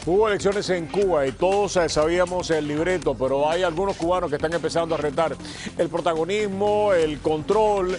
Hubo elecciones en Cuba y todos sabíamos el libreto, pero hay algunos cubanos que están empezando a retar el protagonismo, el control,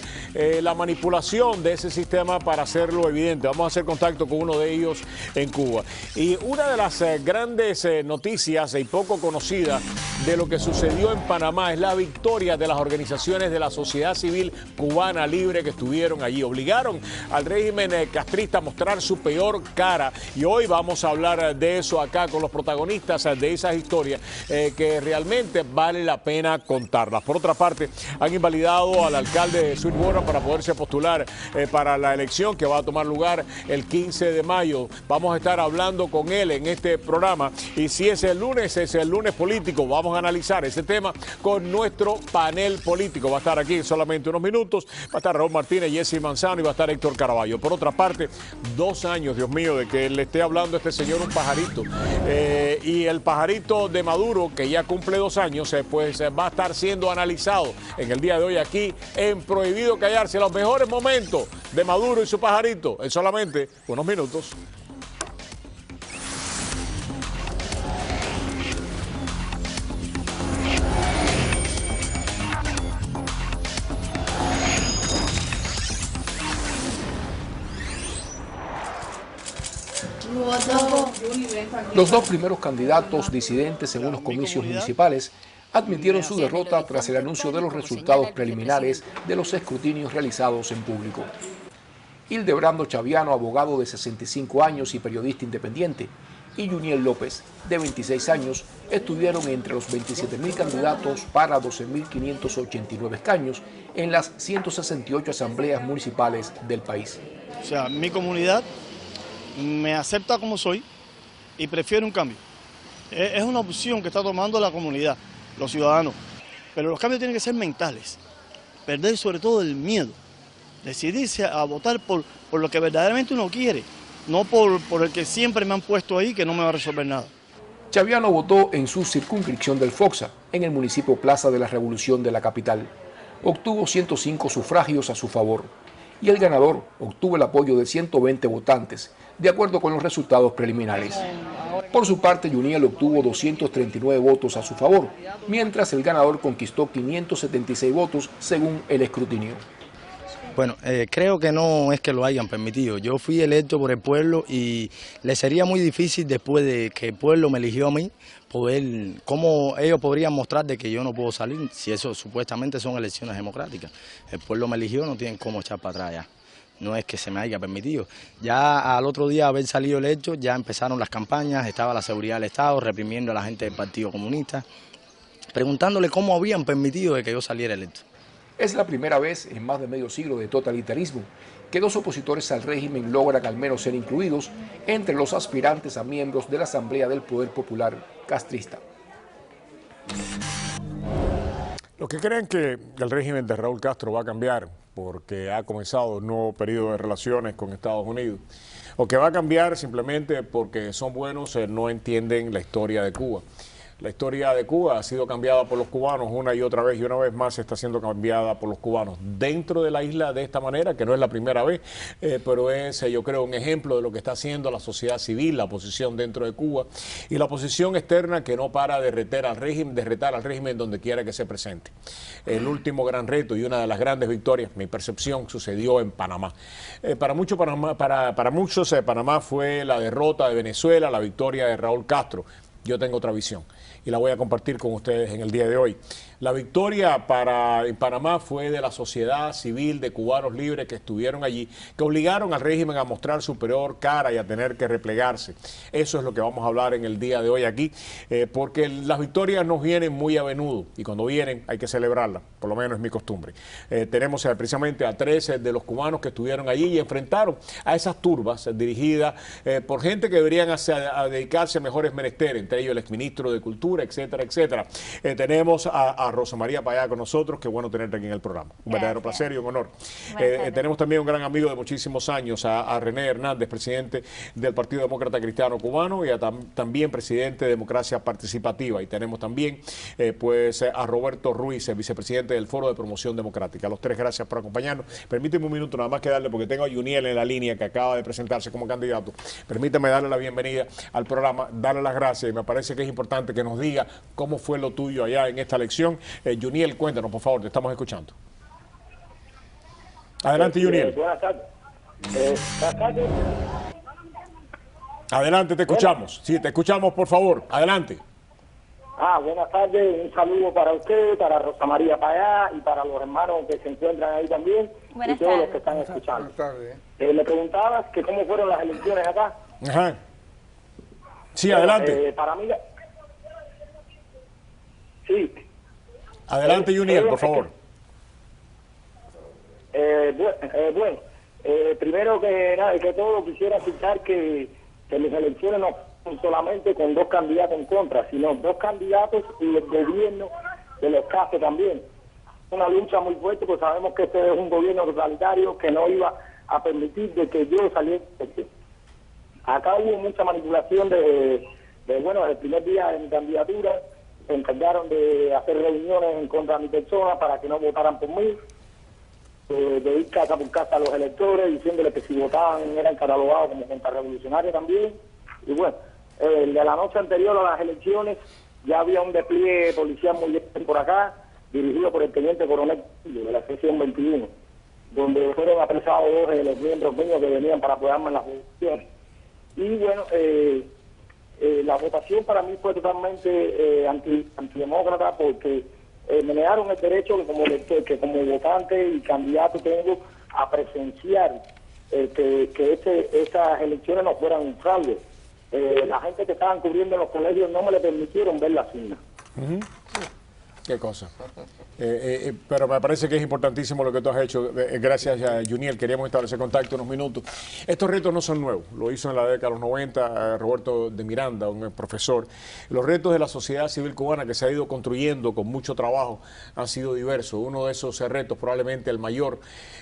la manipulación de ese sistema para hacerlo evidente. Vamos a hacer contacto con uno de ellos en Cuba. Y una de las grandes noticias y poco conocida de lo que sucedió en Panamá es la victoria de las organizaciones de la sociedad civil cubana libre que estuvieron allí. Obligaron al régimen castrista a mostrar su peor cara y hoy vamos a hablar de eso acá con los protagonistas de esas historias que realmente vale la pena contarlas. Por otra parte, han invalidado al alcalde de Sweetwater para poderse postular para la elección que va a tomar lugar el 15 de mayo. Vamos a estar hablando con él en este programa y si es el lunes político. Vamos a analizar ese tema con nuestro panel político. Va a estar aquí en solamente unos minutos. Va a estar Raúl Martínez, Jesse Manzano y va a estar Héctor Caraballo. Por otra parte, 2 años, Dios mío, de que le esté hablando a este señor un pajarito. Y el pajarito de Maduro, que ya cumple 2 años, pues va a estar siendo analizado en el día de hoy aquí en Prohibido Callarse. Los mejores momentos de Maduro y su pajarito en solamente unos minutos. Los 2 primeros candidatos disidentes en unos comicios municipales admitieron su derrota tras el anuncio de los resultados preliminares de los escrutinios realizados en público. Hildebrando Chaviano, abogado de 65 años y periodista independiente, y Juniel López, de 26 años, estuvieron entre los 27.000 candidatos para 12.589 escaños en las 168 asambleas municipales del país. O sea, mi comunidad me acepta como soy y prefiere un cambio. Es una opción que está tomando la comunidad, los ciudadanos. Pero los cambios tienen que ser mentales. Perder sobre todo el miedo. Decidirse a votar por lo que verdaderamente uno quiere, no por el que siempre me han puesto ahí que no me va a resolver nada. Chaviano votó en su circunscripción del Foxa, en el municipio Plaza de la Revolución de la capital. Obtuvo 105 sufragios a su favor y el ganador obtuvo el apoyo de 120 votantes, de acuerdo con los resultados preliminares. Por su parte, Juniel obtuvo 239 votos a su favor, mientras el ganador conquistó 576 votos según el escrutinio. Bueno, creo que no es que lo hayan permitido. Yo fui electo por el pueblo y le sería muy difícil después de que el pueblo me eligió a mí, poder, cómo ellos podrían mostrar de que yo no puedo salir, si eso supuestamente son elecciones democráticas. El pueblo me eligió, no tienen cómo echar para atrás ya. No es que se me haya permitido. Ya al otro día de haber salido electo, ya empezaron las campañas, estaba la seguridad del Estado reprimiendo a la gente del Partido Comunista, preguntándole cómo habían permitido de que yo saliera electo. Es la primera vez en más de medio siglo de totalitarismo que 2 opositores al régimen logran al menos ser incluidos entre los aspirantes a miembros de la Asamblea del Poder Popular castrista. Los que creen que el régimen de Raúl Castro va a cambiar porque ha comenzado un nuevo periodo de relaciones con Estados Unidos, o que va a cambiar simplemente porque son buenos, no entienden la historia de Cuba. La historia de Cuba ha sido cambiada por los cubanos una y otra vez y una vez más está siendo cambiada por los cubanos dentro de la isla de esta manera, que no es la primera vez, pero es, yo creo, un ejemplo de lo que está haciendo la sociedad civil, la oposición dentro de Cuba y la oposición externa que no para de retar al régimen donde quiera que se presente. El último gran reto y una de las grandes victorias, mi percepción, sucedió en Panamá. Para muchos Panamá fue la derrota de Venezuela, la victoria de Raúl Castro. Yo tengo otra visión y la voy a compartir con ustedes en el día de hoy. La victoria en Panamá fue de la sociedad civil de cubanos libres que estuvieron allí, que obligaron al régimen a mostrar su peor cara y a tener que replegarse. Eso es lo que vamos a hablar en el día de hoy aquí, porque las victorias nos vienen muy a menudo y cuando vienen hay que celebrarlas, por lo menos es mi costumbre. Tenemos precisamente a 13 de los cubanos que estuvieron allí y enfrentaron a esas turbas dirigidas por gente que deberían dedicarse a mejores menesteres, entre ellos el exministro de Cultura, etcétera, etcétera. Tenemos a a Rosa María Payá con nosotros. Qué bueno tenerte aquí en el programa. Un verdadero placer y un honor. Tenemos también un gran amigo de muchísimos años, a René Hernández, presidente del Partido Demócrata Cristiano Cubano, y también presidente de Democracia Participativa. Y tenemos también pues a Roberto Ruiz, el vicepresidente del Foro de Promoción Democrática. A los tres, gracias por acompañarnos. Permíteme un minuto nada más que darle, porque tengo a Juniel en la línea, que acaba de presentarse como candidato. Permítame darle la bienvenida al programa, darle las gracias, y me parece que es importante que nos diga cómo fue lo tuyo allá en esta elección. Juniel, cuéntanos, por favor, te estamos escuchando. Adelante, Juniel. Buenas tardes. Buenas tardes. Adelante, te escuchamos. Sí, te escuchamos, por favor. Adelante. Buenas tardes. Un saludo para usted, para Rosa María Payá y para los hermanos que se encuentran ahí también. Buenas y todos tardes. los que están escuchando. Buenas tardes. Me preguntabas que cómo fueron las elecciones acá. Ajá. Sí, adelante. Para mí... Sí. Adelante, Juniel, por favor. Primero que nada y que todo, quisiera citar que mis elecciones no son solamente con dos candidatos en contra, sino dos candidatos y el gobierno de los casos también. Una lucha muy fuerte, pues sabemos que este es un gobierno totalitario que no iba a permitir de que yo saliera. Acá hubo mucha manipulación desde el primer día de mi candidatura. Se encargaron de hacer reuniones en contra de mi persona para que no votaran por mí, de ir casa por casa a los electores diciéndoles que si votaban eran catalogados como contrarrevolucionarios también. Y bueno, de la noche anterior a las elecciones ya había un despliegue policial muy bien por acá, dirigido por el teniente coronel de la sección 21, donde fueron apresados dos de los miembros míos que venían para apoyarme en las elecciones. Y bueno, la votación para mí fue totalmente antidemócrata, porque me negaron el derecho que como votante y candidato tengo a presenciar que estas elecciones no fueran un fraude. La gente que estaban cubriendo en los colegios no me le permitieron ver las urnas. Qué cosa. Pero me parece que es importantísimo lo que tú has hecho. Gracias a Juniel, queríamos establecer contacto unos minutos. Estos retos no son nuevos, lo hizo en la década de los 90 Roberto de Miranda, un profesor. Los retos de la sociedad civil cubana que se ha ido construyendo con mucho trabajo han sido diversos. Uno de esos retos, probablemente el mayor,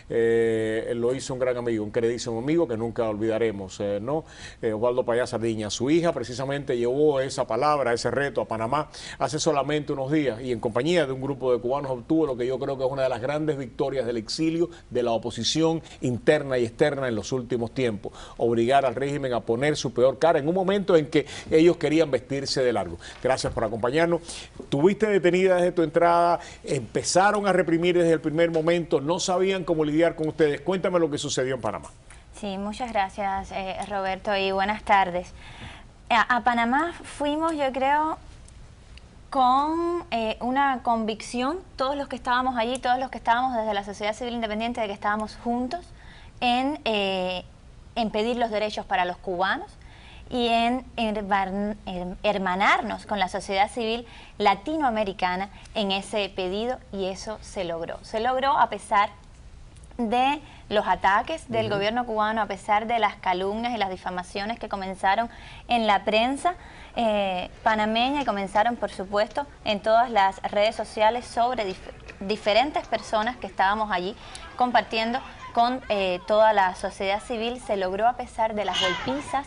lo hizo un gran amigo, un queridísimo amigo que nunca olvidaremos, Osvaldo Payá Sardiña. Su hija precisamente llevó esa palabra, ese reto a Panamá hace solamente unos días, y en compañía de un grupo de cubanos obtuvo lo que yo creo que es una de las grandes victorias del exilio de la oposición interna y externa en los últimos tiempos: obligar al régimen a poner su peor cara en un momento en que ellos querían vestirse de largo. Gracias por acompañarnos. Tuviste detenida desde tu entrada, empezaron a reprimir desde el primer momento, no sabían cómo lidiar con ustedes. Cuéntame lo que sucedió en Panamá. Sí, muchas gracias, Roberto, y buenas tardes. A Panamá fuimos, yo creo, con una convicción, todos los que estábamos allí, todos los que estábamos desde la sociedad civil independiente, de que estábamos juntos en pedir los derechos para los cubanos y en hermanarnos con la sociedad civil latinoamericana en ese pedido, y eso se logró. Se logró a pesar de los ataques del gobierno cubano, a pesar de las calumnias y las difamaciones que comenzaron en la prensa panameña, y comenzaron, por supuesto, en todas las redes sociales sobre diferentes personas que estábamos allí compartiendo con toda la sociedad civil. Se logró a pesar de las golpizas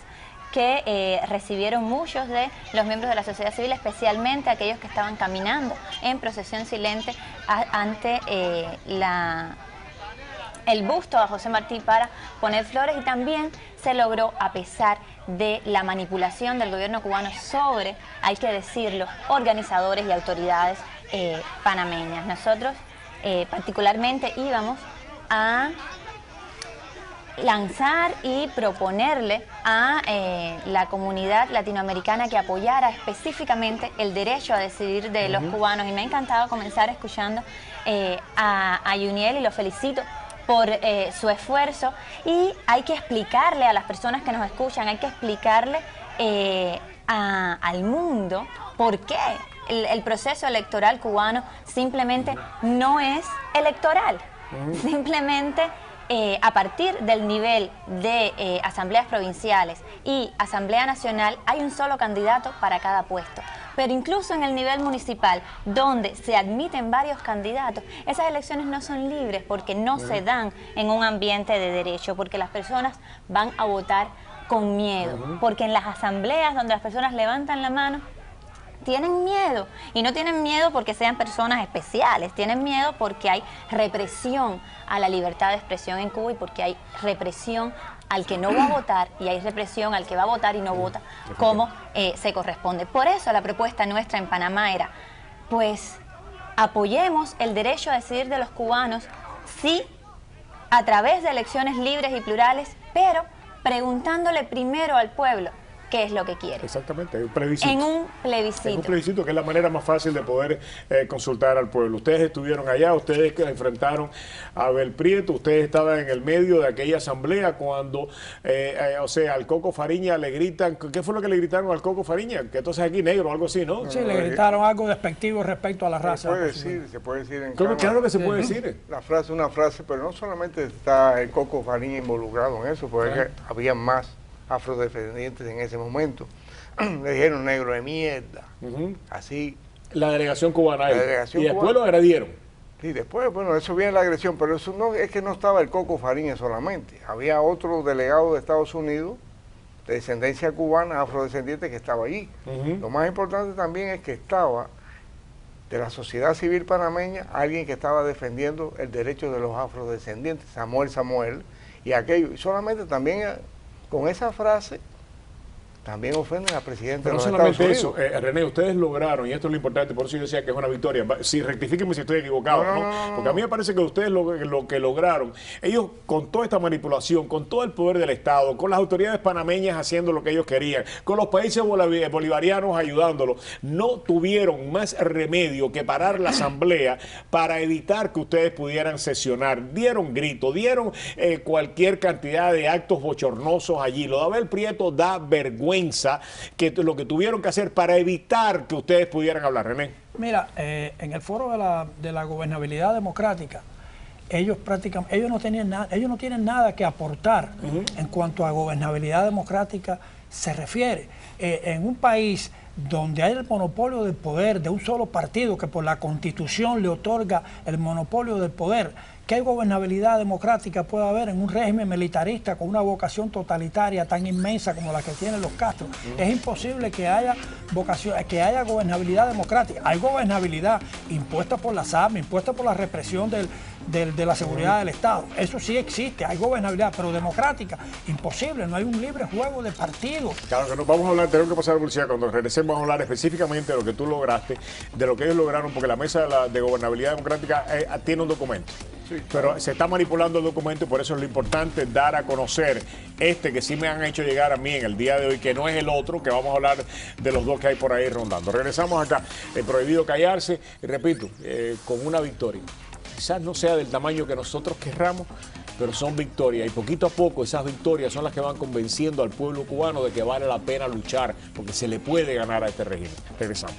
que recibieron muchos de los miembros de la sociedad civil, especialmente aquellos que estaban caminando en procesión silente ante el busto a José Martí para poner flores, y también se logró a pesar de la manipulación del gobierno cubano sobre, hay que decirlo, organizadores y autoridades panameñas. Nosotros particularmente íbamos a lanzar y proponerle a la comunidad latinoamericana que apoyara específicamente el derecho a decidir de los cubanos, y me ha encantado comenzar escuchando a Juniel, y lo felicito por su esfuerzo. Y hay que explicarle a las personas que nos escuchan, hay que explicarle al mundo por qué el proceso electoral cubano simplemente no es electoral. Simplemente a partir del nivel de asambleas provinciales y asamblea nacional hay un solo candidato para cada puesto. Pero incluso en el nivel municipal, donde se admiten varios candidatos, esas elecciones no son libres porque no se dan en un ambiente de derecho, porque las personas van a votar con miedo, porque en las asambleas donde las personas levantan la mano, tienen miedo, y no tienen miedo porque sean personas especiales, tienen miedo porque hay represión a la libertad de expresión en Cuba y porque hay represión al que no va a votar y hay represión al que va a votar y no vota como se corresponde. Por eso la propuesta nuestra en Panamá era, pues, apoyemos el derecho a decidir de los cubanos, sí, a través de elecciones libres y plurales, pero preguntándole primero al pueblo qué es lo que quiere. Exactamente, un plebiscito. En un plebiscito. En un plebiscito, que es la manera más fácil de poder consultar al pueblo. Ustedes estuvieron allá, ustedes que enfrentaron a Abel Prieto, ustedes estaban en el medio de aquella asamblea cuando, o sea, al Coco Fariña le gritan, ¿qué fue lo que le gritaron al Coco Fariña? Que entonces aquí negro o algo así, ¿no? Sí, le gritaron algo despectivo respecto a la raza. Se puede decir en ¿Cómo, claro que se puede decir? La frase, una frase, pero no solamente está el Coco Fariña involucrado en eso, porque había más afrodescendientes en ese momento. Le dijeron negro de mierda, así. La delegación cubana ahí. Delegación y después cubana. lo agredieron. Sí, después, bueno, eso viene la agresión, pero eso no es que no estaba el Coco Fariña solamente. Había otro delegado de Estados Unidos, de descendencia cubana, afrodescendiente, que estaba allí. Lo más importante también es que estaba de la sociedad civil panameña alguien que estaba defendiendo el derecho de los afrodescendientes, Samuel, y aquello. Y solamente también con esa frase también ofenden al presidente de los Estados Unidos. Pero no solamente eso, René, ustedes lograron, y esto es lo importante, por eso yo decía que es una victoria, si rectifíquenme si estoy equivocado, ¿no? Porque a mí me parece que ustedes lo que lograron, ellos con toda esta manipulación, con todo el poder del Estado, con las autoridades panameñas haciendo lo que ellos querían, con los países bolivarianos ayudándolos, no tuvieron más remedio que parar la asamblea para evitar que ustedes pudieran sesionar. Dieron grito, dieron cualquier cantidad de actos bochornosos allí. Lo de Abel Prieto da vergüenza que lo que tuvieron que hacer para evitar que ustedes pudieran hablar. René. Mira, en el foro de la gobernabilidad democrática, ellos no tienen nada que aportar en cuanto a gobernabilidad democrática se refiere. En un país donde hay el monopolio del poder de un solo partido que por la Constitución le otorga el monopolio del poder, ¿qué gobernabilidad democrática puede haber en un régimen militarista con una vocación totalitaria tan inmensa como la que tienen los Castro? Es imposible que haya gobernabilidad democrática. Hay gobernabilidad impuesta por las armas, impuesta por la represión de la seguridad del Estado. Eso sí existe, hay gobernabilidad, pero democrática, imposible, no hay un libre juego de partidos. Claro que no, vamos a hablar, tenemos que pasar a la publicidad, cuando regresemos vamos a hablar específicamente de lo que tú lograste, de lo que ellos lograron, porque la mesa de gobernabilidad democrática tiene un documento. Sí, pero se está manipulando el documento y por eso es lo importante dar a conocer que sí me han hecho llegar a mí en el día de hoy, que no es el otro, que vamos a hablar de los dos que hay por ahí rondando. Regresamos acá, prohibido callarse, y repito, con una victoria. Quizás no sea del tamaño que nosotros querramos, pero son victorias y poquito a poco esas victorias son las que van convenciendo al pueblo cubano de que vale la pena luchar porque se le puede ganar a este régimen. Regresamos.